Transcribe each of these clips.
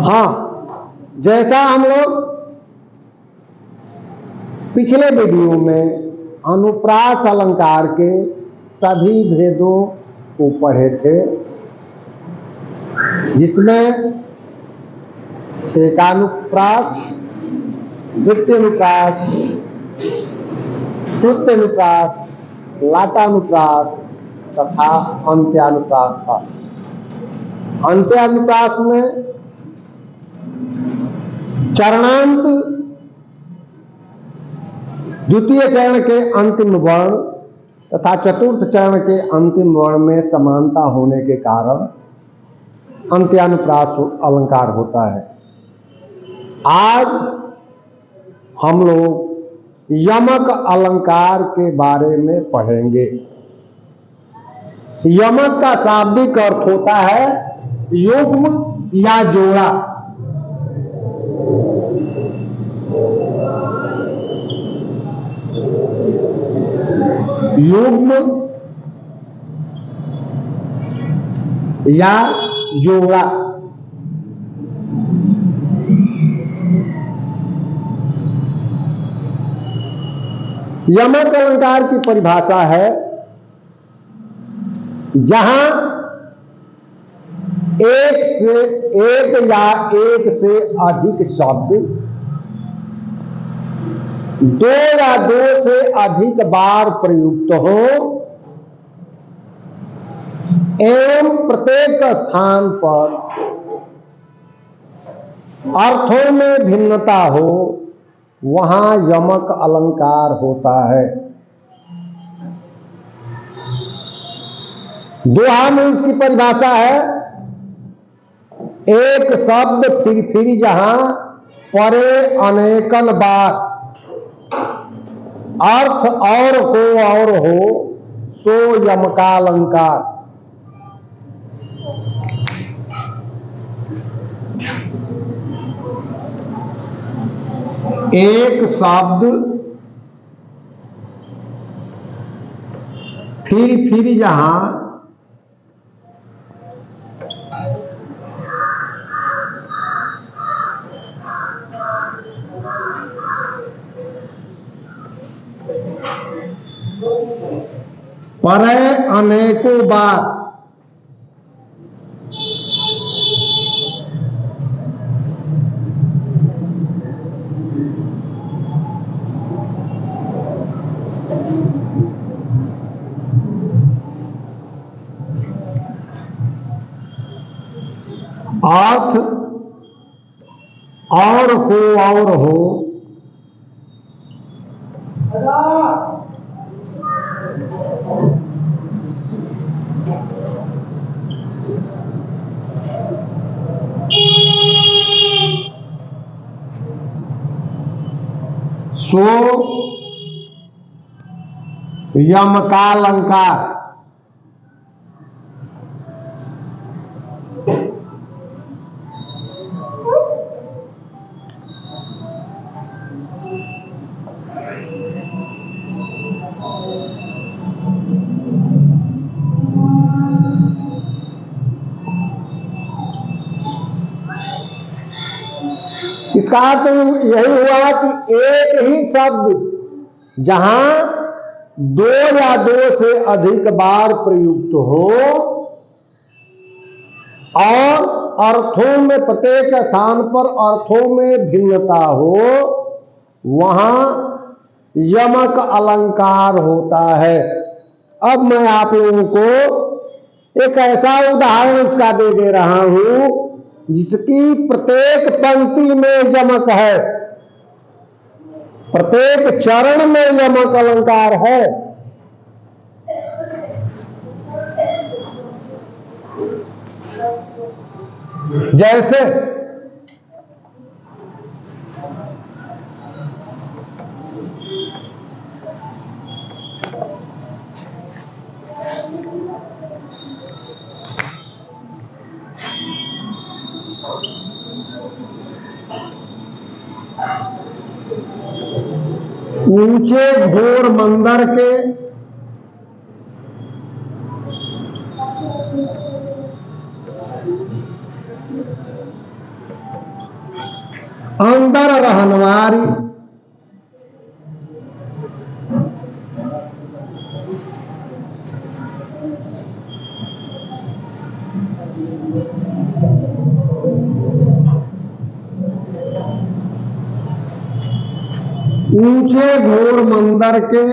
हाँ, जैसा हम लोग पिछले वीडियो में अनुप्रास अलंकार के सभी भेदों को पढ़े थे, जिसमें छेकानुप्रास, द्वितीयानुप्रास, तृतीयानुप्रास, लाटानुप्रास तथा अंत्यानुप्रास था। अंत्यानुप्रास में चरणांत द्वितीय चरण के अंतिम वर्ण तथा चतुर्थ चरण के अंतिम वर्ण में समानता होने के कारण अंत्यानुप्रास अलंकार होता है। आज हम लोग यमक अलंकार के बारे में पढ़ेंगे। यमक का शाब्दिक अर्थ होता है युग्म या जोड़ा। युग्म या जोड़ा। यमक अलंकार की परिभाषा है जहां एक या एक से अधिक शब्द दो या दो से अधिक बार प्रयुक्त हो एवं प्रत्येक स्थान पर अर्थों में भिन्नता हो, वहां यमक अलंकार होता है। दोहा में इसकी परिभाषा है एक शब्द फिर जहां परे अनेकन बार, अर्थ और को और हो सो यमकालंकार। एक शब्द फिर जहां परे अनेकों बार, अर्थ और को और हो, सो यमकालंकार। इसका अर्थ यही हुआ कि एक ही शब्द जहां दो या दो से अधिक बार प्रयुक्त हो और अर्थों में प्रत्येक स्थान पर अर्थों में भिन्नता हो, वहां यमक अलंकार होता है। अब मैं आप लोगों को एक ऐसा उदाहरण इसका दे रहा हूं जिसकी प्रत्येक पंक्ति में यमक है, प्रत्येक चरण में यमक अलंकार है। जैसे ऊंचे घोर मंदिर के अंदर रहनवारी ऊंचे घोर मंदिर के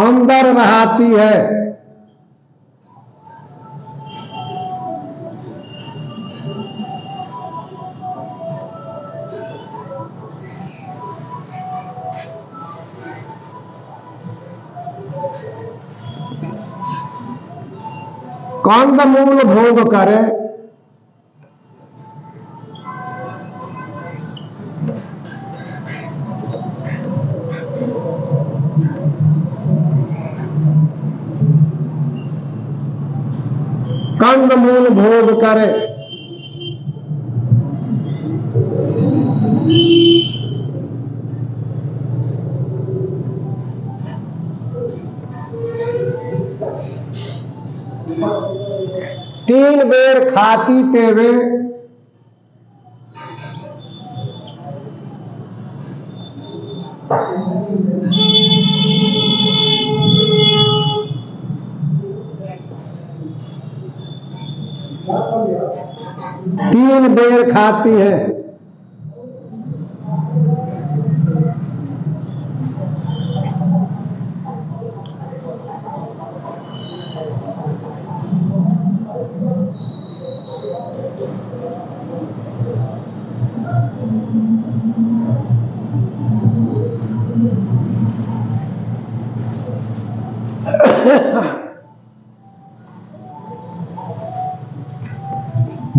अंदर रहती है। कंदमूल भोग करे, कंदमूल भोग करे, तीन बेर खाती पेवे, तीन बेर खाती है।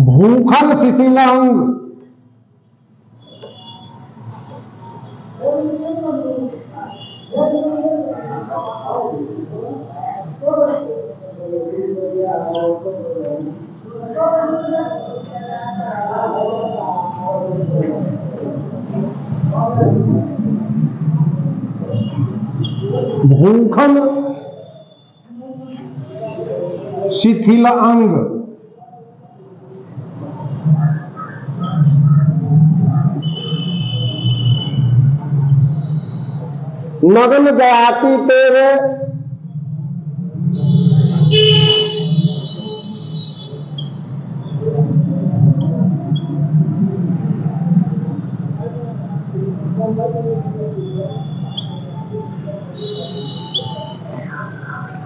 भूखल शिथिलांग, भूखल शिथिल अंग, नग्न जयाति तेरे,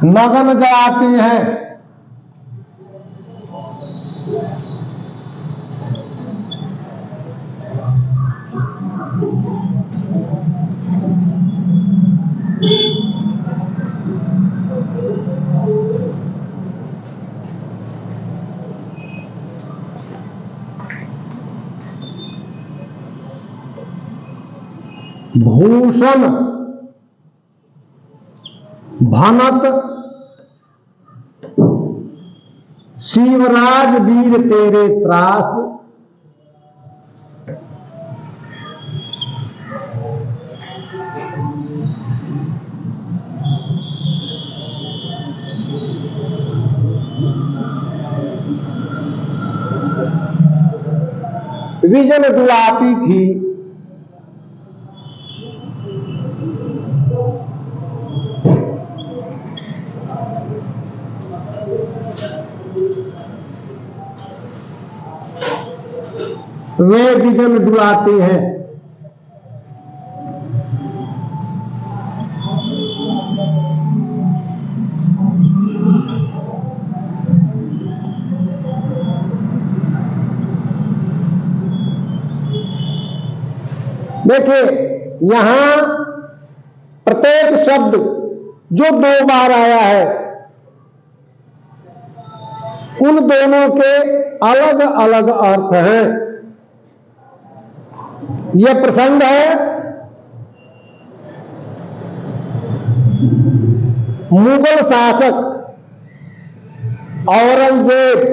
नग्न जयाती है। भूषण भनत शिवराज वीर तेरे त्रास, विजन दुलाती थी, वे विजन डुलाते हैं। देखिए यहां प्रत्येक शब्द जो दो बार आया है उन दोनों के अलग अलग अर्थ हैं। यह प्रसंग है मुगल शासक औरंगजेब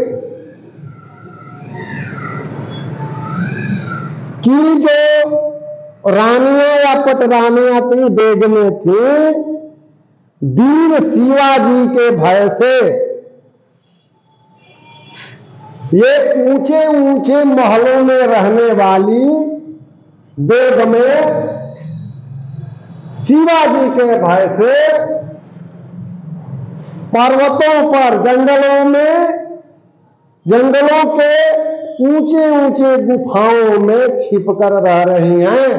की जो रानियां या पटरानियां थी, बेग में थी, वीर शिवाजी के भय से ये ऊंचे ऊंचे महलों में रहने वाली बेग में शिवाजी के भय से पर्वतों पर, जंगलों में, जंगलों के ऊंचे ऊंचे गुफाओं में छिपकर रह रही हैं।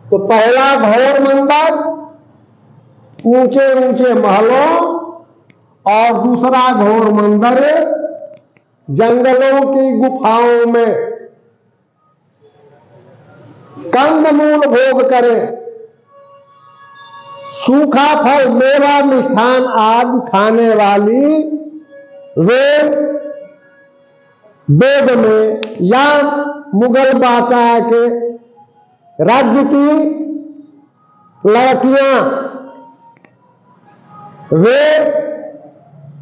तो पहला घोर मंदिर ऊंचे ऊंचे महलों, और दूसरा घोर मंदिर जंगलों की गुफाओं में कंदमूल भोग करें, सूखा फल, मेवा, मिष्ठान आदि खाने वाली वे बेग में, या मुगल बादशाह के राज्य की लड़कियां वे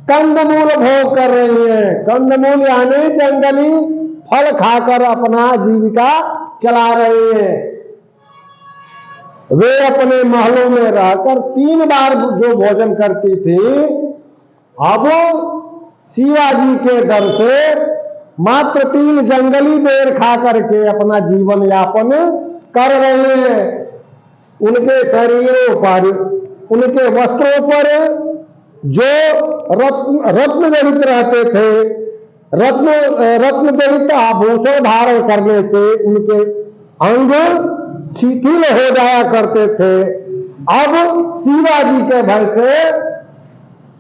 कंदमूल भोग कर रही हैं। कंदमूल यानी जंगली फल खाकर अपना जीविका चला रही हैं। वे अपने महलों में रहकर 3 बार जो भोजन करती थी, अब शिवाजी के दर से मात्र 3 जंगली बेर खा करके अपना जीवन यापन कर रहे हैं। उनके शरीरों पर, उनके वस्त्रों पर जो रत्न जड़ित रहते थे, रत्न जड़ित आभूषण धारण करने से उनके अंग शिथिल हो जाया करते थे। अब शिवाजी के भय से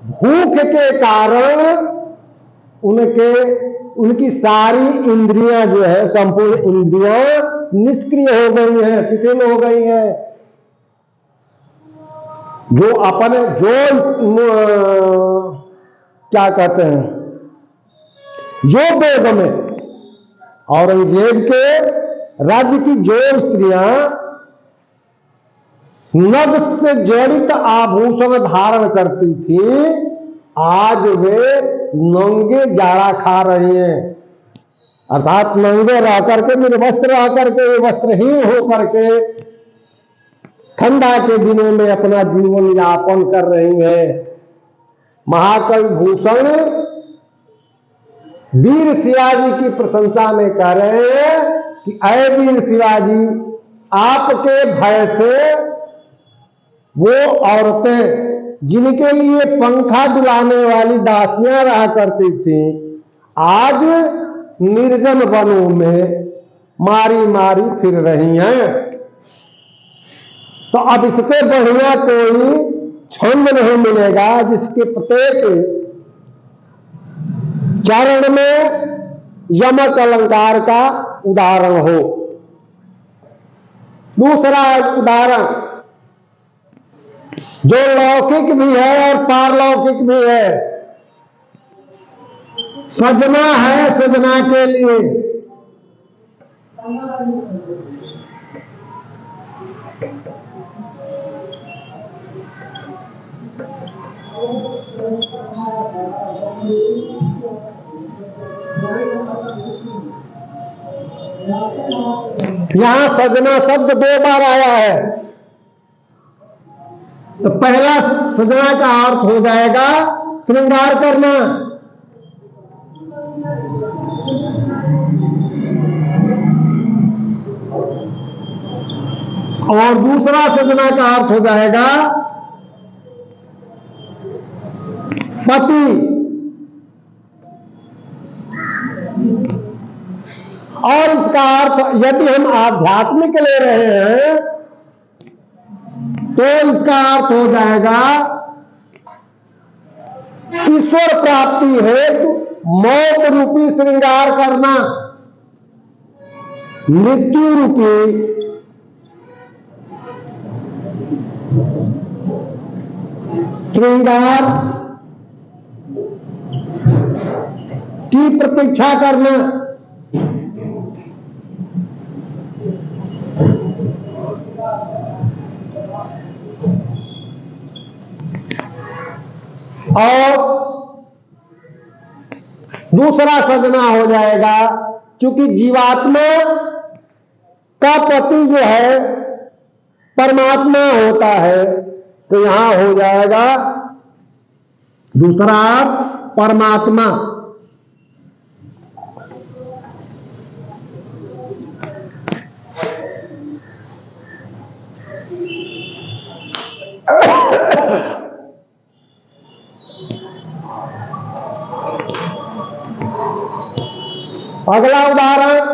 भूख के कारण उनकी सारी इंद्रियां जो है, संपूर्ण इंद्रियां निष्क्रिय हो गई हैं, शिथिल हो गई हैं। जो अपने क्या कहते हैं, जो बेग में औरंगजेब के राज्य की जो स्त्रियां नभ से जड़ित आभूषण धारण करती थी, आज वे नंगे जाड़ा खा रही हैं। अर्थात नंगे रह करके, निर्वस्त्र रह करके, वस्त्रहीन हो करके ठंडा के दिनों में अपना जीवन यापन कर रही है। महाकवि भूषण वीर शिवाजी की प्रशंसा में कह रहे हैं कि अय वीर शिवाजी, आपके भय से वो औरतें जिनके लिए पंखा डुलाने वाली दासियां रहा करती थी, आज निर्जन वनों में मारी मारी फिर रही हैं। तो अब इससे बढ़िया कोई छंद नहीं मिलेगा जिसके प्रत्येक चरण में यमक अलंकार का उदाहरण हो। दूसरा उदाहरण जो लौकिक भी है और पारलौकिक भी है, सजना है सजना के लिए। यहां सजना शब्द 2 बार आया है। तो पहला सजना का अर्थ हो जाएगा श्रृंगार करना, और दूसरा सजना का अर्थ हो जाएगा पति। और इसका अर्थ यदि हम आध्यात्मिक ले रहे हैं तो इसका अर्थ हो जाएगा ईश्वर प्राप्ति हेतु मौत रूपी श्रृंगार करना, मृत्यु रूपी श्रृंगार की प्रतीक्षा करना। और दूसरा सजना हो जाएगा, चूंकि जीवात्मा का पति जो है परमात्मा होता है, तो यहां हो जाएगा दूसरा परमात्मा। अगला उदाहरण,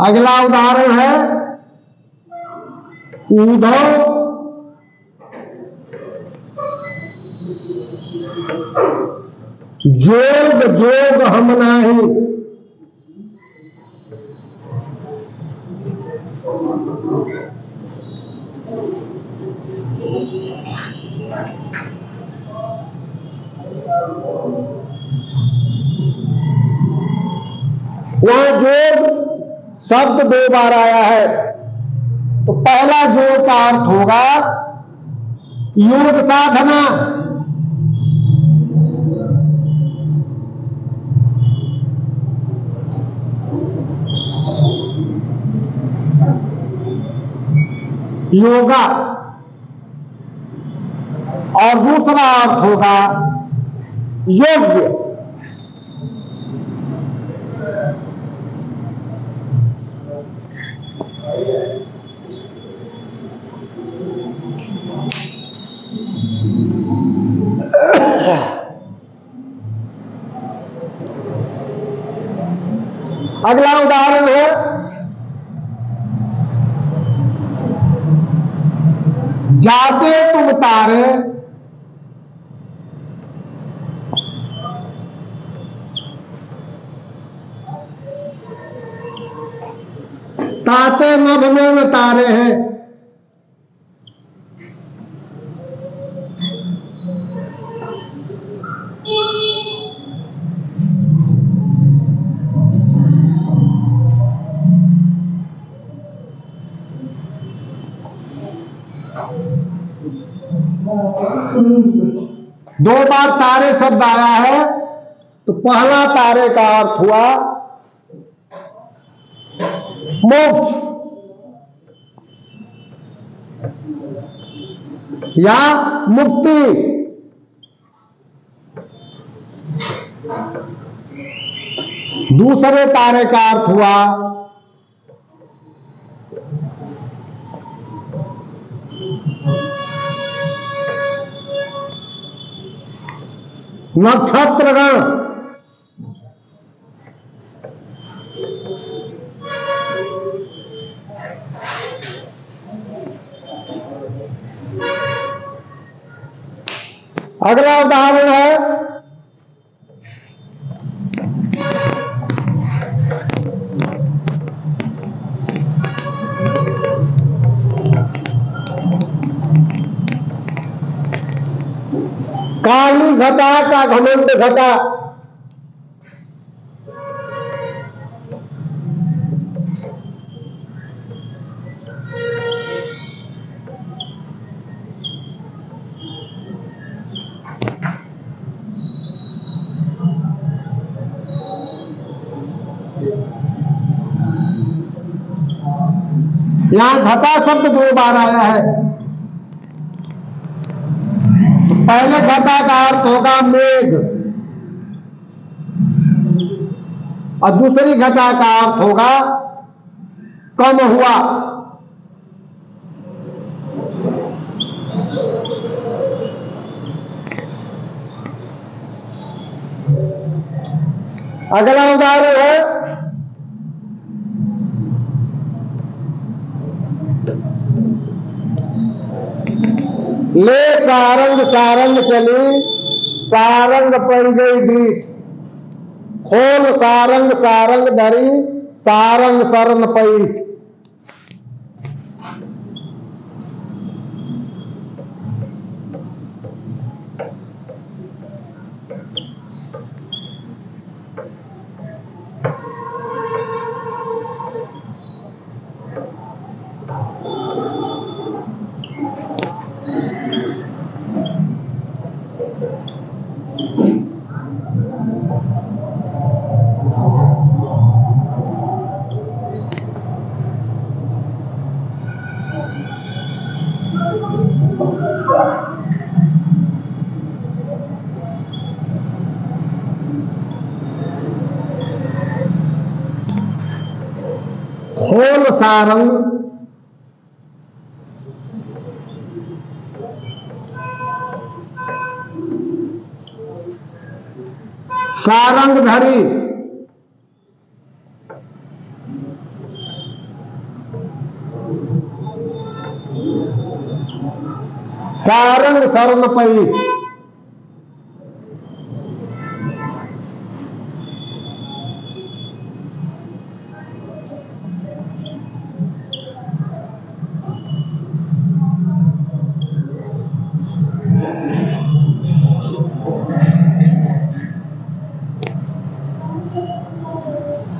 अगला उदाहरण है उद्धव जोग जोग हम नाही। यहां जोग शब्द दो बार आया है, तो पहला जोग का अर्थ होगा योग साधना। योगा, और दूसरा अर्थ होगा योग्य। अगला उदाहरण है जाते तुम तारे ताते नभ में न तारे हैं। दो बार तारे शब्द आया है, तो पहला तारे का अर्थ हुआ मोक्ष या मुक्ति। दूसरे तारे का अर्थ हुआ नक्षत्रगण। अगला उदाहरण है काली घटा का घमंड घटा। यहां घटा शब्द दो बार आया है, तो पहले घटा का अर्थ होगा मेघ, और दूसरी घटा का अर्थ होगा कम हुआ। अगला उदाहरण है ले सारंग सारंग चली सारंग पड़ गई डीठ, खोल सारंग सारंग धरी, सारंग शरण पैठ। खोल सारंग सारंग धरी, सारंग शरण पैठ।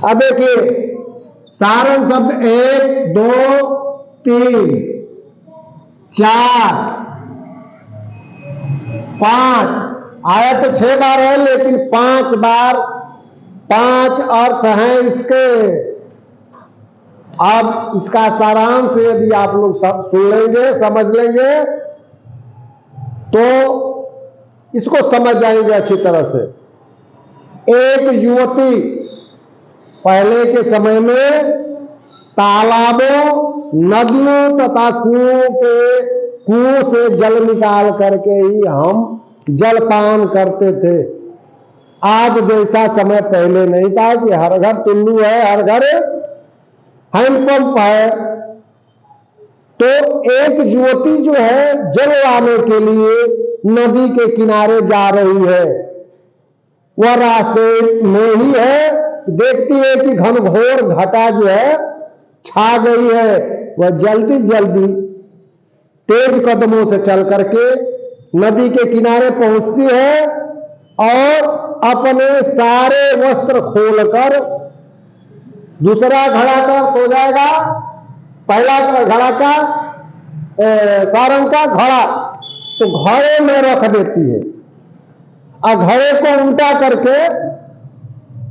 अब देखिए सारंग शब्द 1 2 3 4 5 आया तो 6 बार है, लेकिन 5 बार 5 अर्थ हैं इसके। अब इसका सारांश यदि आप लोग सब सुन लेंगे, समझ लेंगे, तो इसको समझ जाएंगे अच्छी तरह से। एक युवती पहले के समय में तालाबों, नदियों तथा कुओं से जल निकाल करके ही हम जलपान करते थे। आज जैसा समय पहले नहीं था कि हर घर टुल्लू है, हर घर हैंडपंप है। तो एक युवती जो है जल लाने के लिए नदी के किनारे जा रही है, वह रास्ते में ही है, देखती है कि घनघोर घटा जो है छा गई है। वह जल्दी जल्दी तेज कदमों से चल करके नदी के किनारे पहुंचती है और अपने सारे वस्त्र खोलकर, दूसरा घड़ा का हो जाएगा, पहला घड़ा का सारंग का घड़ा, तो घड़े में रख देती है और घड़े को उल्टा करके,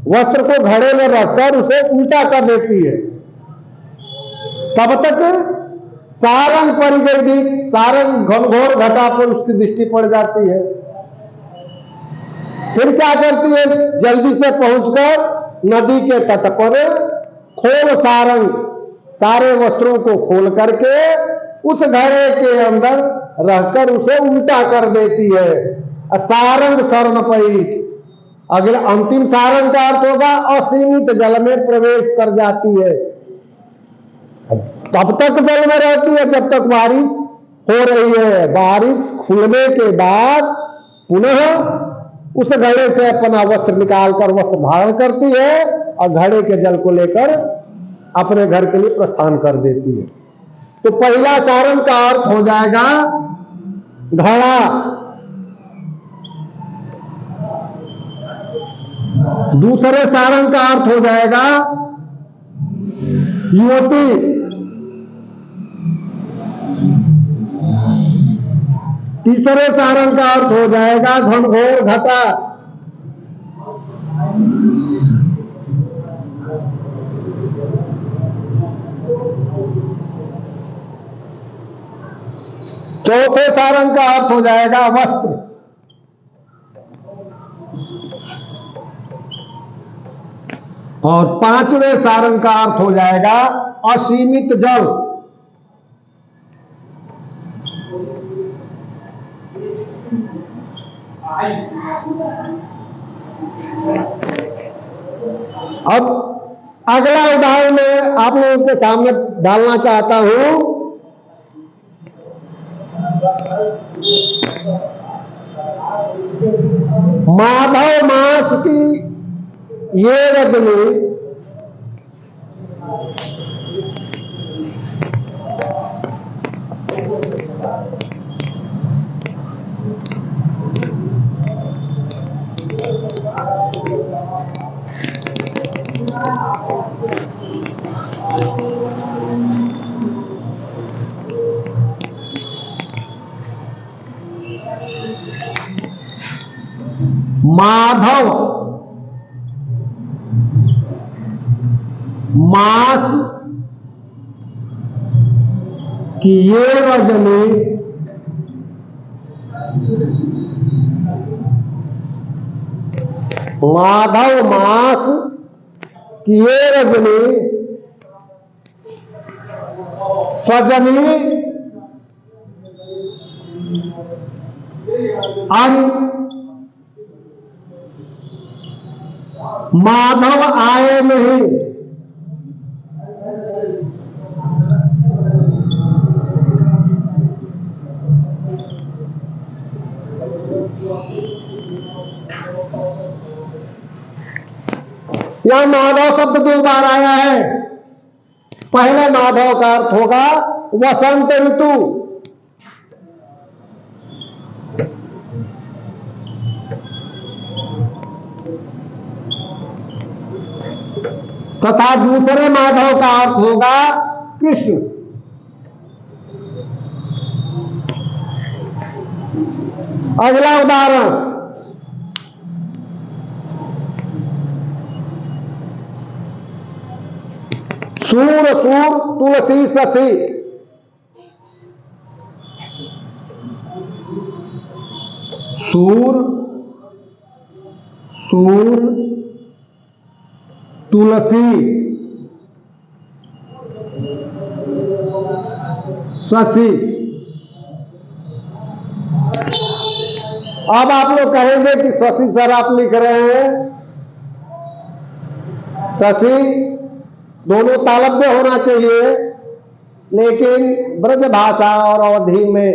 वस्त्र को घड़े में रखकर उसे उल्टा कर देती है। तब तक सारंग पड़ गई, सारंग घनघोर घटा पर उसकी दृष्टि पड़ जाती है। फिर क्या करती है, जल्दी से पहुंचकर नदी के तट पर खोल सारंग, सारे वस्त्रों को खोल करके उस घड़े के अंदर रहकर उसे उल्टा कर देती है। सारंग शरण पैठ। अगले अंतिम सारंग का अर्थ होगा असीमित जल में प्रवेश कर जाती है। तब तक जल में रहती है जब तक बारिश हो रही है। बारिश खुलने के बाद पुनः उस घड़े से अपना वस्त्र निकालकर वस्त्र धारण करती है और घड़े के जल को लेकर अपने घर के लिए प्रस्थान कर देती है। तो पहला सारंग का अर्थ हो जाएगा घड़ा, दूसरे सारंग का अर्थ हो जाएगा युवती, तीसरे सारंग का अर्थ हो जाएगा घनघोर घटा, चौथे सारंग का अर्थ हो जाएगा वस्त्र, और पांचवें सारंग का अर्थ हो जाएगा असीमित जल। अब अगला उदाहरण मैं आप लोगों के सामने डालना चाहता हूं। माधव मास की ये रजनी माधव मास की ये रजनी माधव मास की ये रजनी सजनी माधव आए नहीं। यह माधव शब्द 2 बार आया है। पहले माधव का अर्थ होगा वसंत ऋतु, तथा दूसरे माधव का अर्थ होगा कृष्ण। अगला उदाहरण, सूर सूर तुलसी शशि। सूर सूर तुलसी शशि। अब आप लोग कहेंगे कि शशि सर आप लिख रहे हैं, शशि दोनों तालव्य होना चाहिए, लेकिन ब्रज भाषा और अवधि में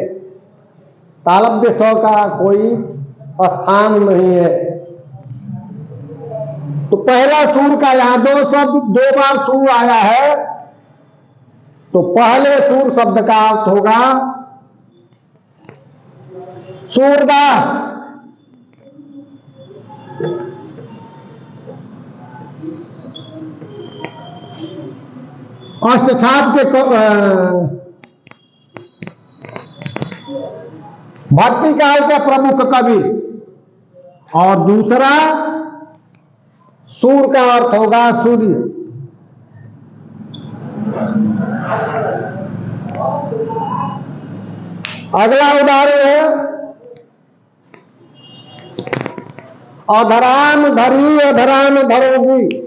तालव्य स्व का कोई स्थान नहीं है। तो पहला सूर का यहां 2 बार सूर आया है, तो पहले सूर शब्द का अर्थ होगा सूरदास। अष्टछाप के भक्ति काल के प्रमुख कवि। और दूसरा सूर का अर्थ होगा सूर्य। अगला उदाहरण है, अधरान धरी अधरान धरोगी।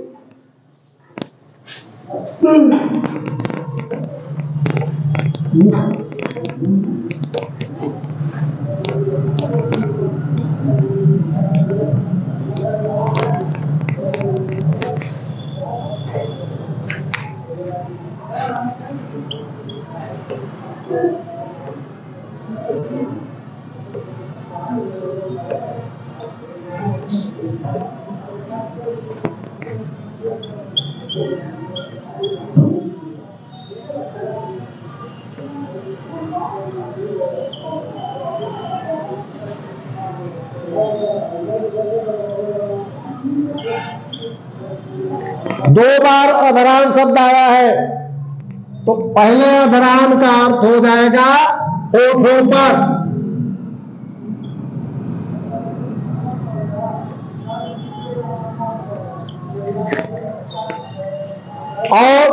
दो बार अधरान शब्द आया है, तो पहले अधरान का अर्थ हो जाएगा होठों पर, और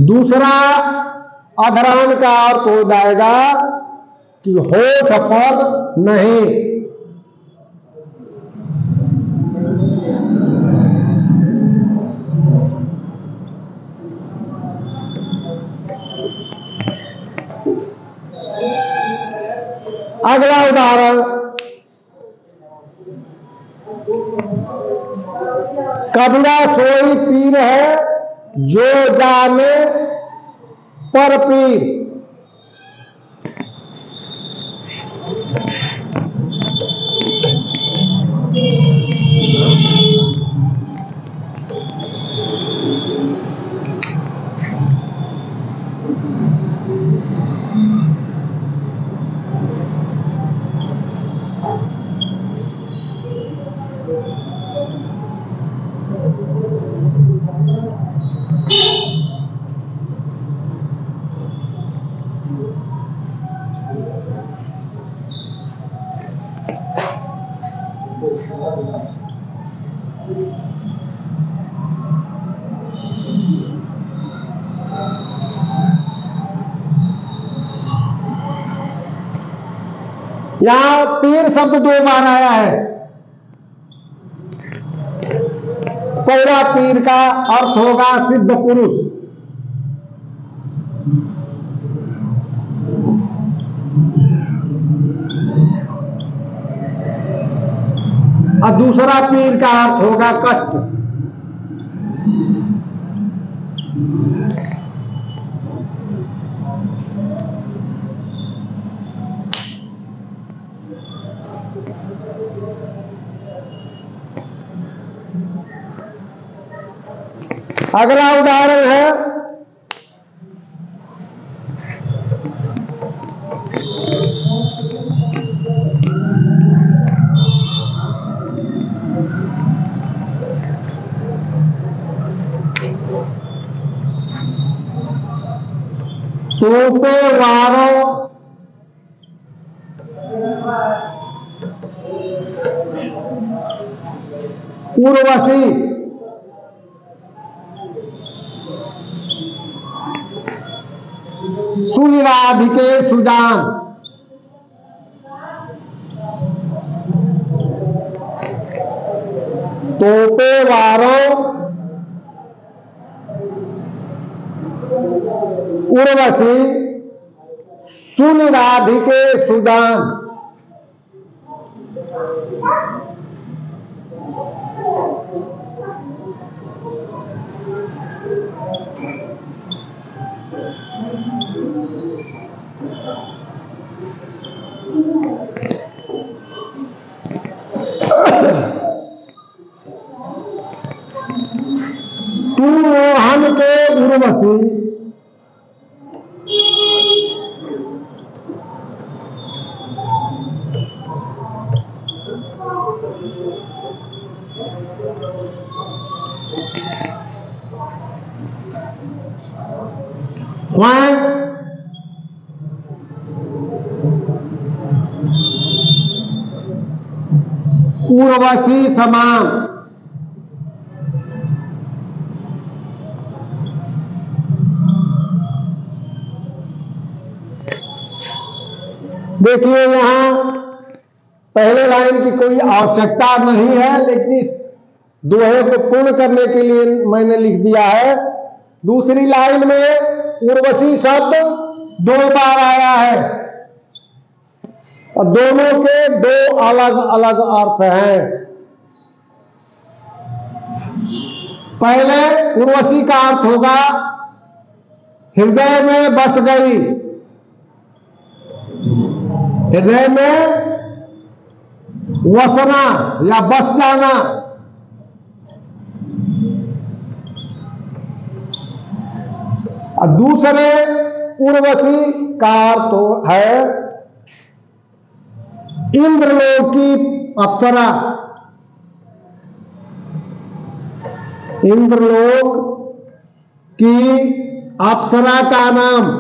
दूसरा अधरान का अर्थ हो जाएगा कि होठ पर नहीं। अगला उदाहरण, कबीरा सोई पीर है जो जाने पर पीर। यहां पीर शब्द 2 बार आया है। पहला पीर का अर्थ होगा सिद्ध पुरुष, और दूसरा पीर का अर्थ होगा कष्ट। अगला उदाहरण है तोपे वारों उर्वशी सुनिराधिके सुजान। तोपे वारों उर्वशी सुनिराधिके सुजान। तू मोहन के उर्वशी उर्वशी समान। देखिए यहां पहले लाइन की कोई आवश्यकता नहीं है, लेकिन इस दोहे को पूर्ण करने के लिए मैंने लिख दिया है। दूसरी लाइन में उर्वशी शब्द 2 बार आया है और दोनों के 2 अलग अलग अर्थ हैं। पहले उर्वशी का अर्थ होगा हृदय में बस गई, हृदय में वसना या बस जाना। और दूसरे उर्वशी का अर्थ है इंद्रलोक की अप्सरा। इंद्रलोक की अप्सरा का नाम।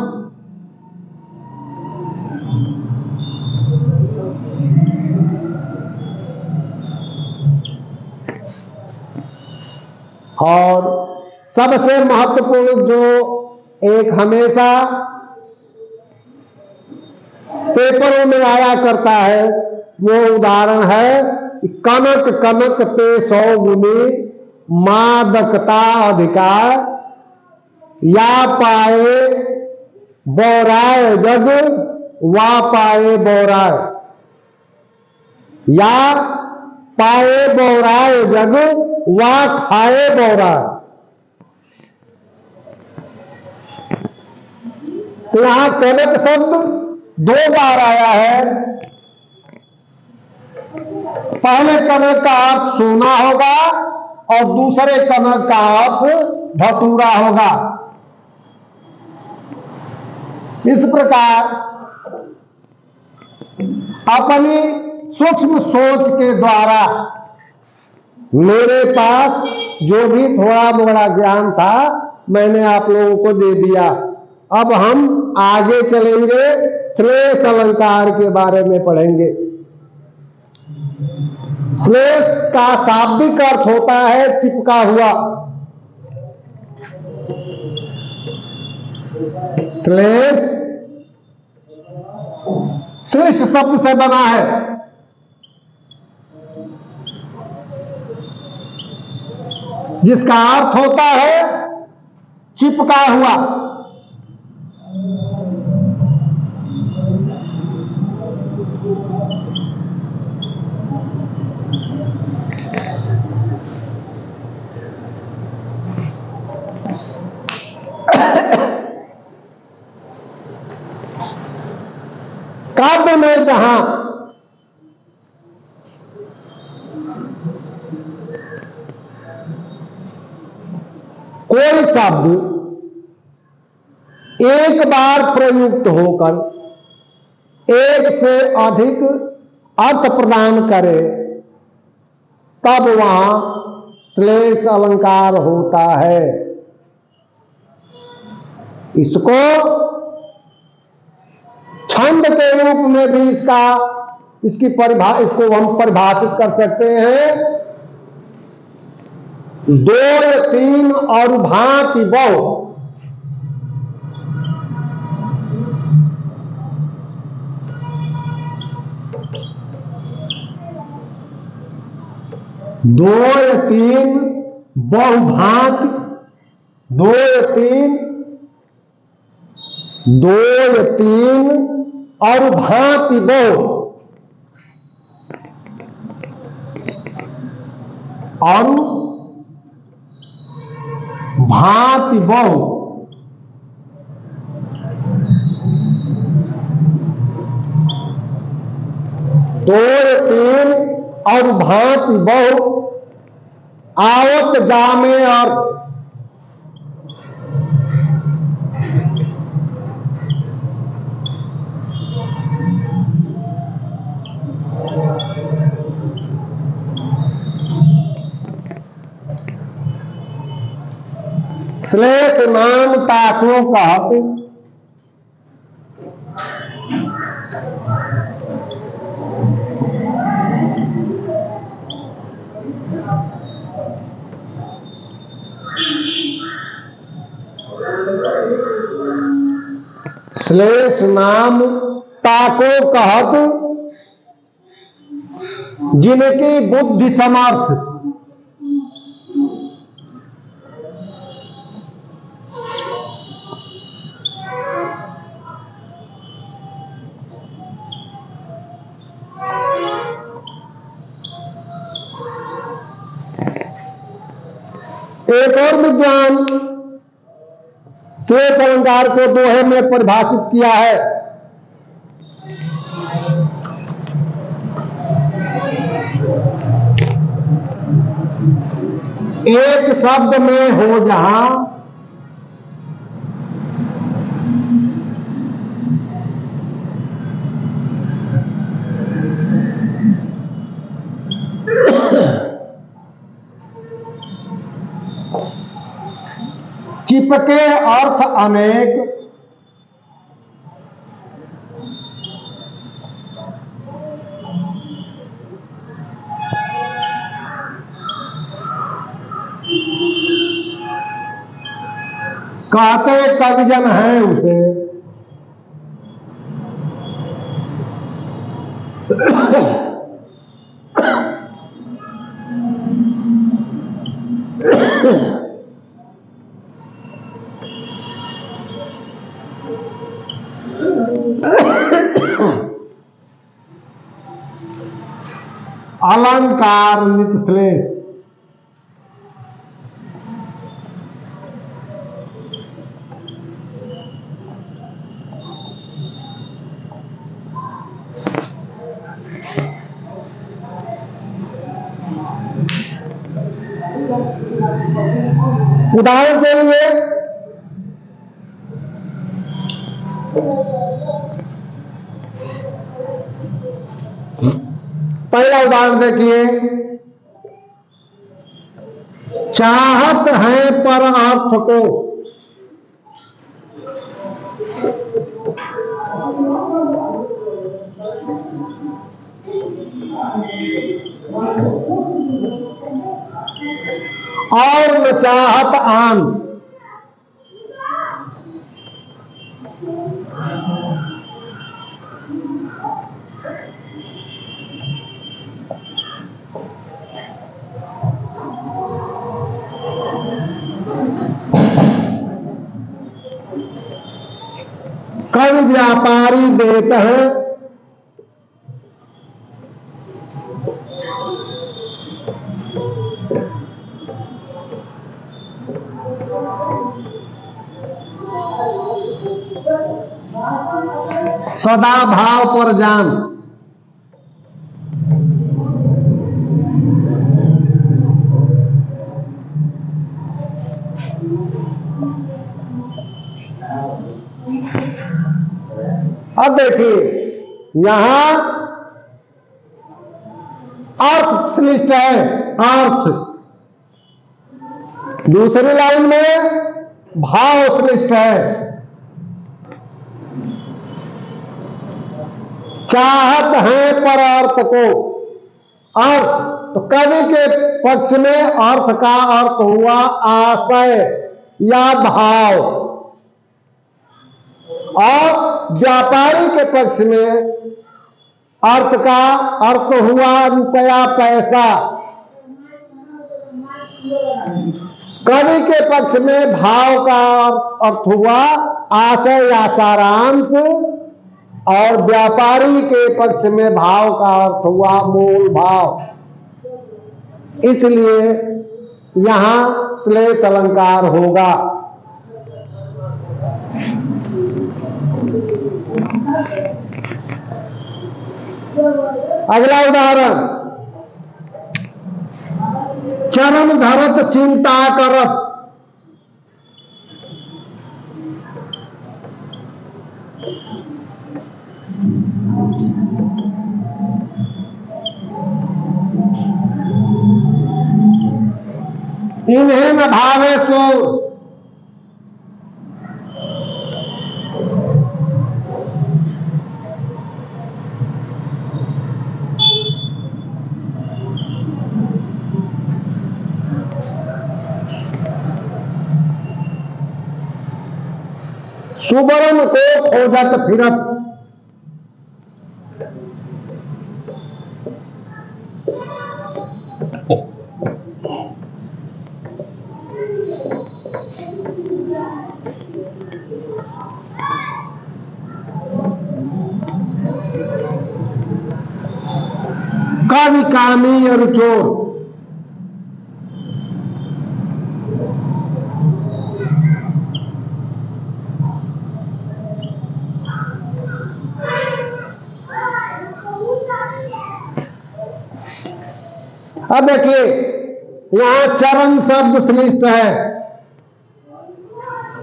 और सबसे महत्वपूर्ण जो एक हमेशा पेपरों में आया करता है वो उदाहरण है कनक कनक पे 100 गुनी मादकता अधिकार, या पाए बौराय जग वा पाए बौराय, या पाए बौराय जग वा खाए बौराय। तो यहां कनक शब्द 2 बार आया है। पहले कनक का अर्थ सोना होगा और दूसरे कनक का अर्थ धतूरा होगा। इस प्रकार अपनी सूक्ष्म सोच के द्वारा मेरे पास जो भी थोड़ा मोड़ा ज्ञान था मैंने आप लोगों को दे दिया। अब हम आगे चलेंगे, श्लेष अलंकार के बारे में पढ़ेंगे। श्लेष का शाब्दिक अर्थ होता है चिपका हुआ। श्लेष श्लेष शब्द से बना है, जिसका अर्थ होता है चिपका हुआ। काव्य में जहां कोई शब्द एक बार प्रयुक्त होकर एक से अधिक अर्थ प्रदान करे, तब वहां श्लेष अलंकार होता है। इसको छंद के रूप में भी इसको हम परिभाषित कर सकते हैं। दो तीन और भांति बहु। दो तीन बहुभांति, दो तीन और भांति बहु, और भांति बहु। दो तीन और भांति बहु आवत जामे अर्थ। श्लेष नाम ताको कहत, श्लेष नाम ताको कहत, जिनकी बुद्धि समर्थ। एक और विद्वान श्लेष अलंकार को दोहे में परिभाषित किया है। एक शब्द में हो जहां चिपके अर्थ अनेक, कहते कविजन हैं उसे। अलंकार नित श्लेष। उदाहरण के लिए पहला उदाहरण देखिए, चाहत है पर अर्थ को, और न चाहत आन। कवि व्यापारी देत है सदा भाव पर जान। अब देखिए यहां अर्थ श्लिष्ट है, अर्थ। दूसरी लाइन में भाव श्लिष्ट है। चाहत है पर अर्थ को, अर्थ तो कवि के पक्ष में अर्थ का अर्थ हुआ आशय या भाव, और व्यापारी के पक्ष में अर्थ का अर्थ हुआ रुपया पैसा। कवि के पक्ष में भाव का अर्थ हुआ आशय या सारांश, और व्यापारी के पक्ष में भाव का अर्थ हुआ मूल भाव। इसलिए यहां श्लेष अलंकार होगा। अगला उदाहरण, चरण धरत चिंता करत। इन्हें न भावे सो। सुबरन को खोजत फिरत। कवि कामी और चोर। अब देखिए यहां चरण शब्द श्लिष्ट है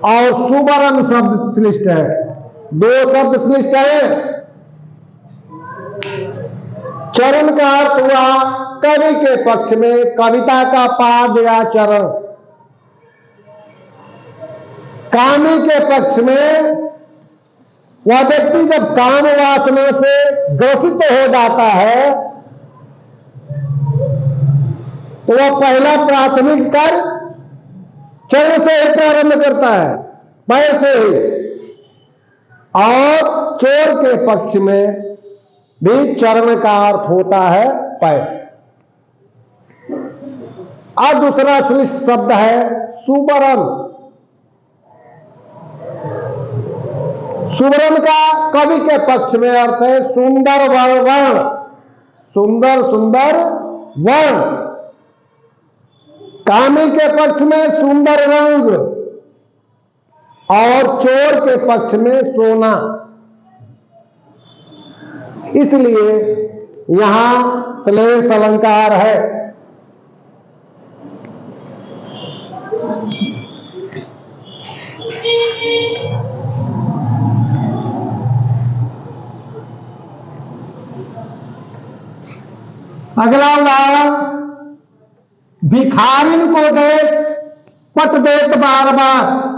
और सुबरन शब्द श्लिष्ट है। दो शब्द श्लिष्ट है। चरण का अर्थ हुआ कवि के पक्ष में कविता का पाद या चरण। कामी के पक्ष में वह व्यक्ति जब काम वासना से ग्रसित हो जाता है तो वह पहला प्राथमिक कार्य चरण से ही प्रारंभ करता है, पैर से ही। और चोर के पक्ष में भी चरण का अर्थ होता है पैर। अब दूसरा श्लिष्ट शब्द है सुबरन। सुबरन का कवि के पक्ष में अर्थ है सुंदर वर्ण, सुंदर सुंदर वर्ण। कामी के पक्ष में सुंदर रंग और चोर के पक्ष में सोना। इसलिए यहां श्लेष अलंकार है। अगला उदाहरण, भिखारिन को देख पट देत बार बार।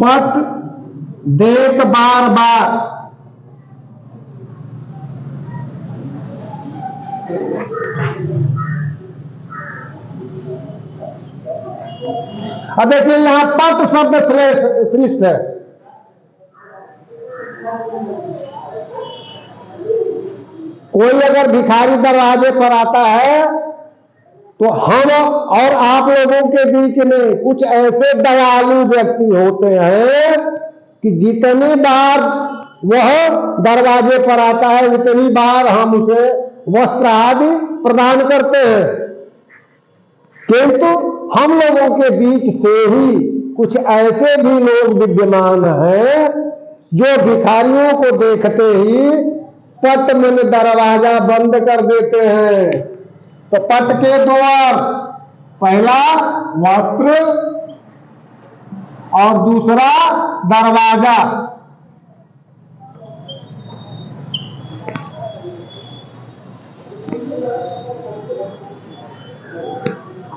पट देत बार बार, अब देखिए यहां पट शब्द श्रेष्ठ है। कोई अगर भिखारी दरवाजे पर आता है तो हम और आप लोगों के बीच में कुछ ऐसे दयालु व्यक्ति होते हैं कि जितनी बार वह दरवाजे पर आता है उतनी बार हम उसे वस्त्र आदि प्रदान करते हैं। किंतु हम लोगों के बीच से ही कुछ ऐसे भी लोग विद्यमान हैं जो भिखारियों को देखते ही पट में दरवाजा बंद कर देते हैं। तो पट के दो अर्थ, पहला वस्त्र और दूसरा दरवाजा।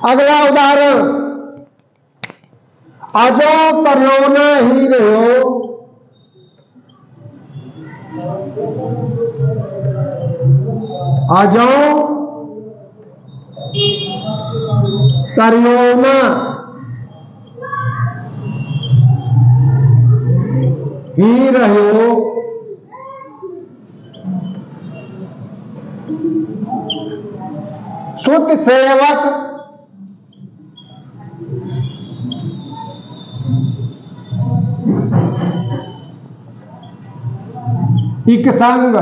अगला उदाहरण, अजो तरियोना ही रहो, अजो तरियोना ही रहो, सुत सेवक इक संग,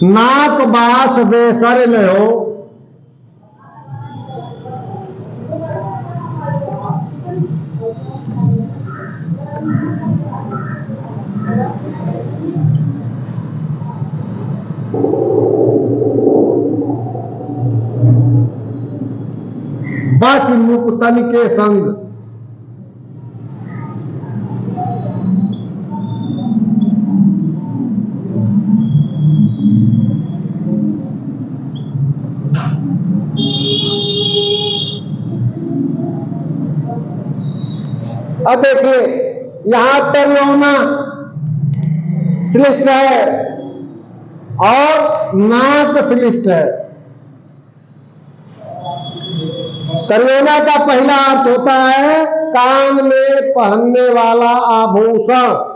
नाक बास बेसर लो, बस मुक्तन के संग। अब देखिए यहां तरियोना श्रेष्ठ है और नाक श्रेष्ठ है। तरियोना का पहला अर्थ होता है कान में पहनने वाला आभूषण।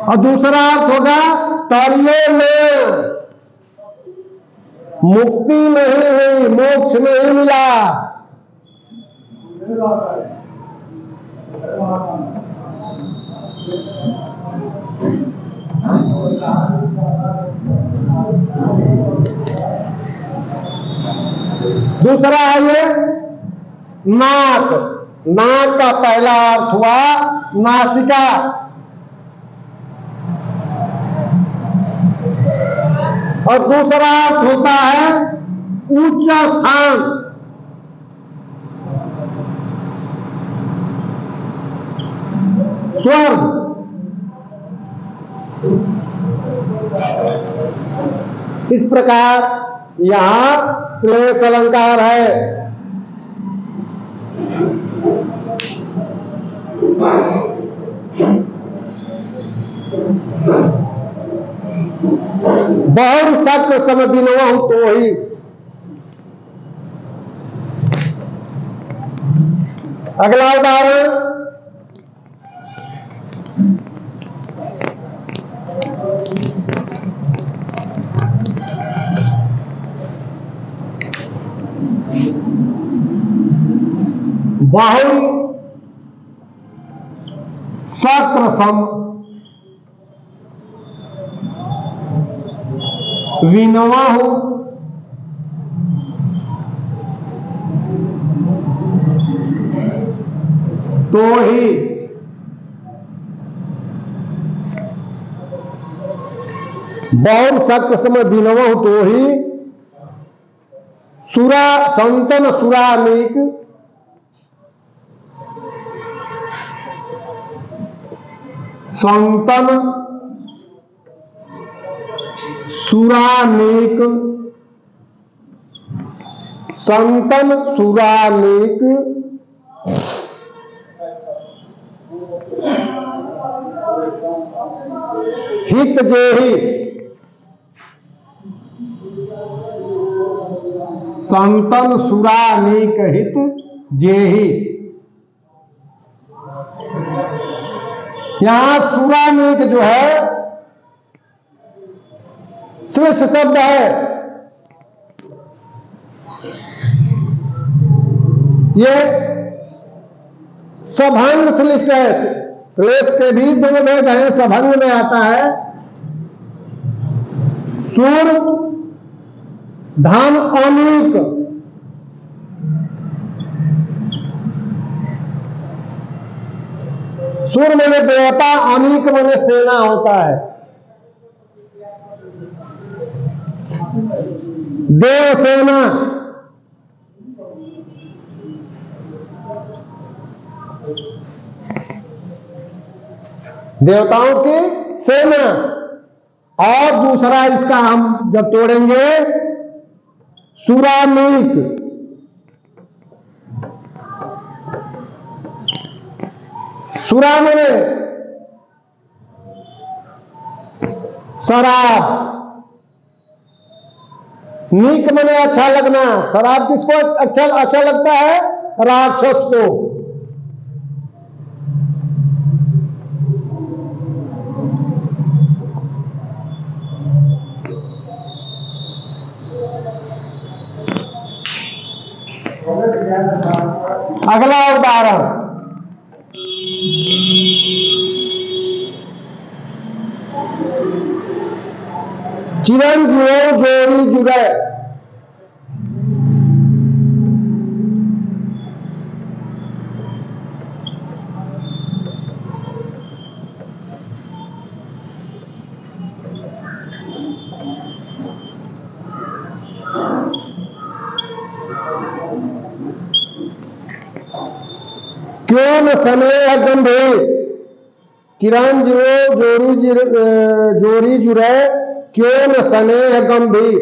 और दूसरा अर्थ होगा तरिये में मुक्ति नहीं हुई, मोक्ष नहीं मिला। दूसरा है ये नाक। नाक का पहला अर्थ हुआ नासिका, और दूसरा अर्थ होता है ऊंचा स्थान। स्वर्ग। इस प्रकार यहां श्लेष अलंकार है। बहुत सख्त समझिनवा हूं तो ही। अगला उदाहरण, बहु सत्र सम विनवा हो, तो ही बहुत सक समय विनवा हो तो ही सुरा संतन सुरानीक संतन सुरानीक संतन सुरानीक हित जेहि संतन सुरानीक हित जेहि। यहां सुरानीक जो है श्रेष्ठ शब्द है। ये सभंग श्लिष्ट है। श्लेष के भी दो भेद हैं। सभंग में आता है सुर धन अनीक, सुर माने देवता, अनीक माने सेना होता है। देव सेना, देवताओं की सेना। और दूसरा इसका हम जब तोड़ेंगे सुरानीक, सुरा में शराब, नीक मने अच्छा लगना। शराब किसको अच्छा लगता है? राक्षस को। अगला उदाहरण, चिरंजीव जोड़ी जुड़े। क्यों न स्नेह गंभीर, चिरंजीव जोड़ी जुड़े, क्यों न स्नेह गंभीर।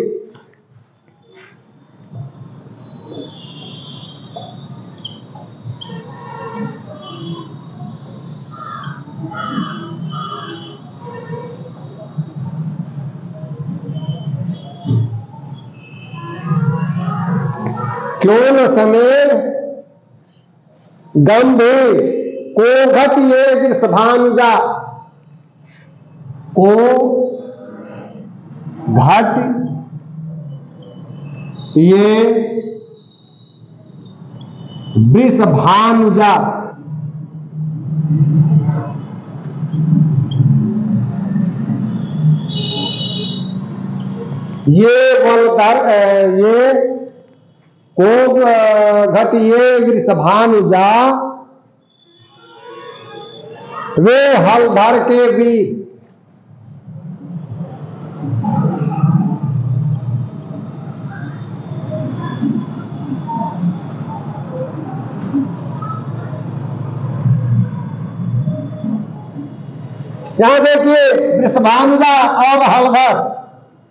क्यों न स्नेह गंभीर, को घट ये वृषभानुजा, को घट ये वृषभानुजा। ये बलधर, ये को घट ये वृषभानुजा, वे हलधर के वीर। यहां देखिए वृषभानुजा और हलधर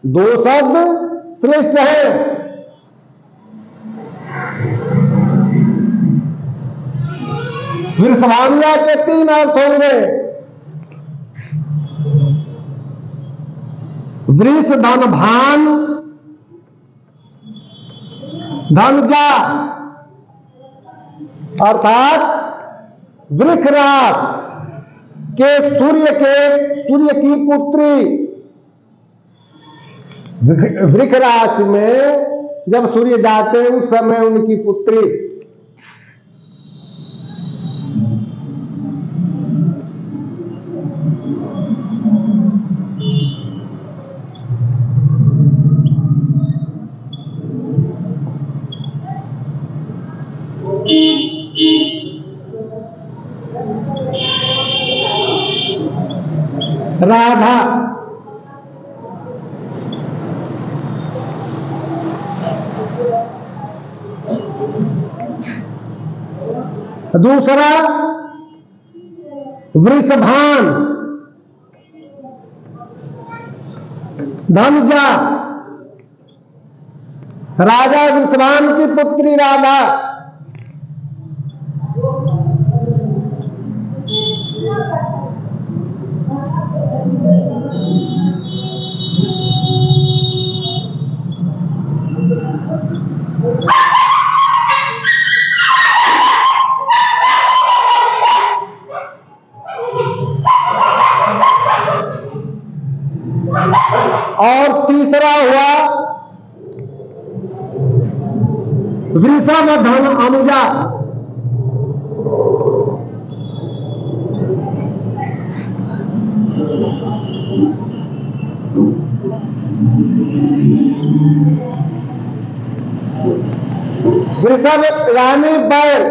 दो शब्द श्रेष्ठ हैं। वृषभानुजा के तीन अर्थ होंगे। वृष धन भान धनुजा, अर्थात वृखराज के सूर्य की पुत्री। वृखराज में जब सूर्य जाते हैं उस समय उनकी पुत्री। राधा। दूसरा वृषभान, धनुजा, राजा वृषभान की पुत्री राधा। और तीसरा हुआ वृषभधन अनुजा। वृषभ यानी बैल,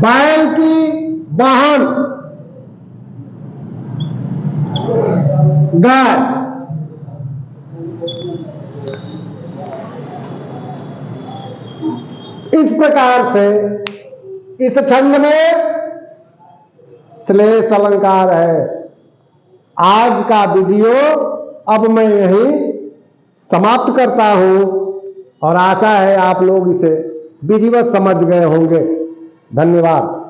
बैल की वाहन गाय। इस प्रकार से इस छंद में श्लेष अलंकार है। आज का वीडियो अब मैं यहीं समाप्त करता हूं और आशा है आप लोग इसे विधिवत समझ गए होंगे। धन्यवाद।